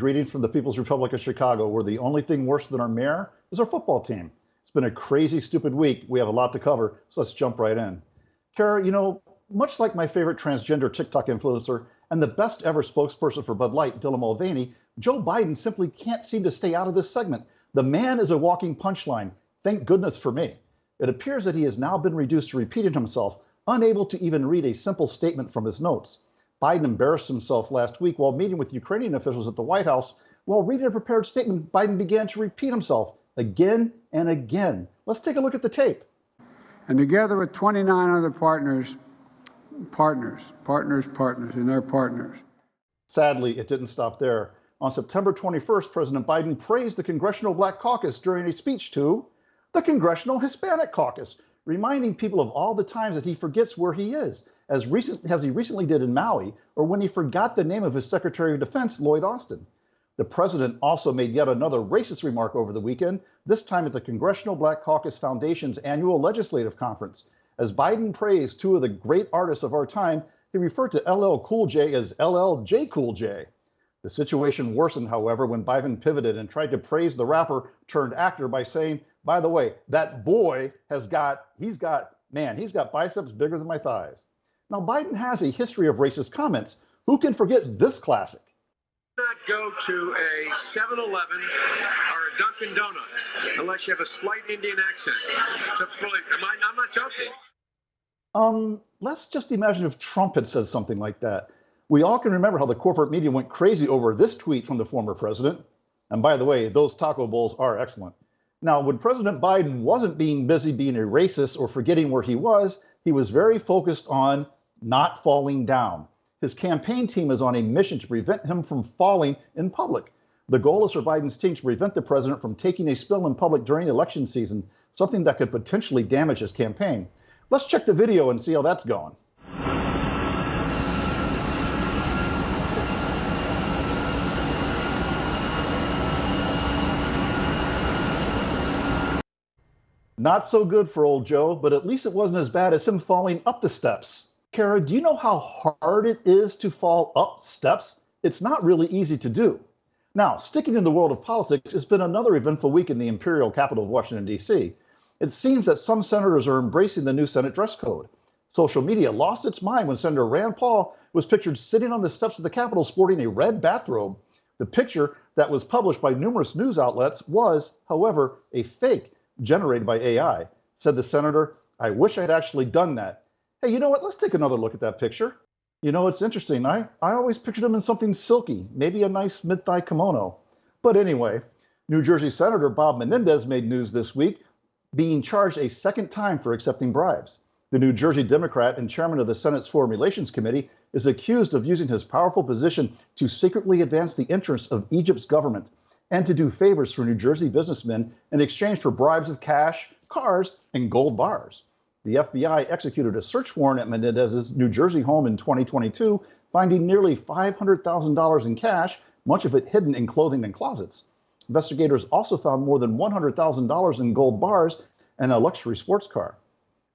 greetings from the People's Republic of Chicago, where the only thing worse than our mayor is our football team. It's been a crazy, stupid week. We have a lot to cover, so let's jump right in. Kara, you know, much like my favorite transgender TikTok influencer and the best ever spokesperson for Bud Light, Dylan Mulvaney, Joe Biden simply can't seem to stay out of this segment. The man is a walking punchline. Thank goodness for me. It appears that he has now been reduced to repeating himself, unable to even read a simple statement from his notes. Biden embarrassed himself last week while meeting with Ukrainian officials at the White House. While reading a prepared statement, Biden began to repeat himself again and again. Let's take a look at the tape. And together with 29 other partners, and their partners. Sadly, it didn't stop there. On September 21st, President Biden praised the Congressional Black Caucus during a speech to the Congressional Hispanic Caucus, reminding people of all the times that he forgets where he is, as he recently did in Maui, or when he forgot the name of his Secretary of Defense, Lloyd Austin. The president also made yet another racist remark over the weekend, this time at the Congressional Black Caucus Foundation's annual legislative conference. As Biden praised two of the great artists of our time, he referred to LL Cool J as LLJ Cool J. The situation worsened, however, when Biden pivoted and tried to praise the rapper turned actor by saying, by the way, that boy he's got biceps bigger than my thighs. Now, Biden has a history of racist comments. Who can forget this classic? Not go to a 7-Eleven or a Dunkin' Donuts unless you have a slight Indian accent. I'm not joking. Let's just imagine if Trump had said something like that. We all can remember how the corporate media went crazy over this tweet from the former president. And by the way, those taco bowls are excellent. Now, when President Biden wasn't being busy being a racist or forgetting where he was very focused on not falling down. His campaign team is on a mission to prevent him from falling in public. The goal is for Biden's team to prevent the president from taking a spill in public during election season, something that could potentially damage his campaign. Let's check the video and see how that's going. Not so good for old Joe, but at least it wasn't as bad as him falling up the steps. Kara, do you know how hard it is to fall up steps? It's not really easy to do. Now, sticking in the world of politics, it's been another eventful week in the imperial capital of Washington, D.C. It seems that some senators are embracing the new Senate dress code. Social media lost its mind when Senator Rand Paul was pictured sitting on the steps of the Capitol sporting a red bathrobe. The picture that was published by numerous news outlets was, however, a fake generated by AI. Said the senator, "I wish I'd actually done that." Hey, you know what? Let's take another look at that picture. You know, it's interesting. I always pictured him in something silky, maybe a nice mid-thigh kimono. But anyway, New Jersey Senator Bob Menendez made news this week, being charged a second time for accepting bribes. The New Jersey Democrat and chairman of the Senate's Foreign Relations Committee is accused of using his powerful position to secretly advance the interests of Egypt's government and to do favors for New Jersey businessmen in exchange for bribes of cash, cars, and gold bars. The FBI executed a search warrant at Menendez's New Jersey home in 2022, finding nearly $500,000 in cash, much of it hidden in clothing and closets. Investigators also found more than $100,000 in gold bars and a luxury sports car.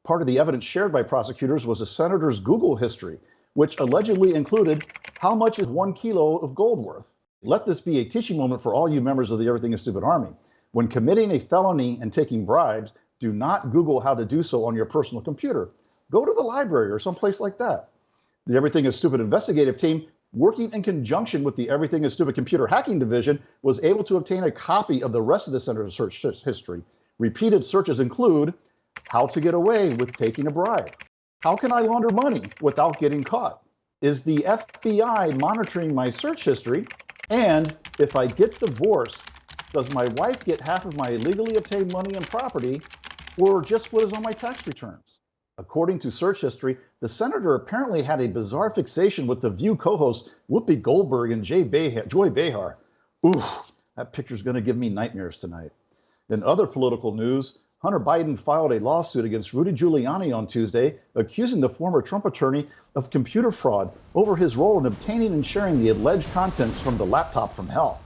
Part of the evidence shared by prosecutors was the senator's Google history, which allegedly included how much is 1 kilo of gold worth. Let this be a teaching moment for all you members of the Everything is Stupid Army. When committing a felony and taking bribes, do not Google how to do so on your personal computer. Go to the library or someplace like that. The Everything is Stupid investigative team, working in conjunction with the Everything is Stupid computer hacking division, was able to obtain a copy of the rest of the senator's search history. Repeated searches include how to get away with taking a bribe. How can I launder money without getting caught? Is the FBI monitoring my search history? And if I get divorced, does my wife get half of my illegally obtained money and property, or just what is on my tax returns? According to search history, the senator apparently had a bizarre fixation with the View co-hosts Whoopi Goldberg and Joy Behar. Oof, that picture's going to give me nightmares tonight. In other political news, Hunter Biden filed a lawsuit against Rudy Giuliani on Tuesday, accusing the former Trump attorney of computer fraud over his role in obtaining and sharing the alleged contents from the laptop from hell.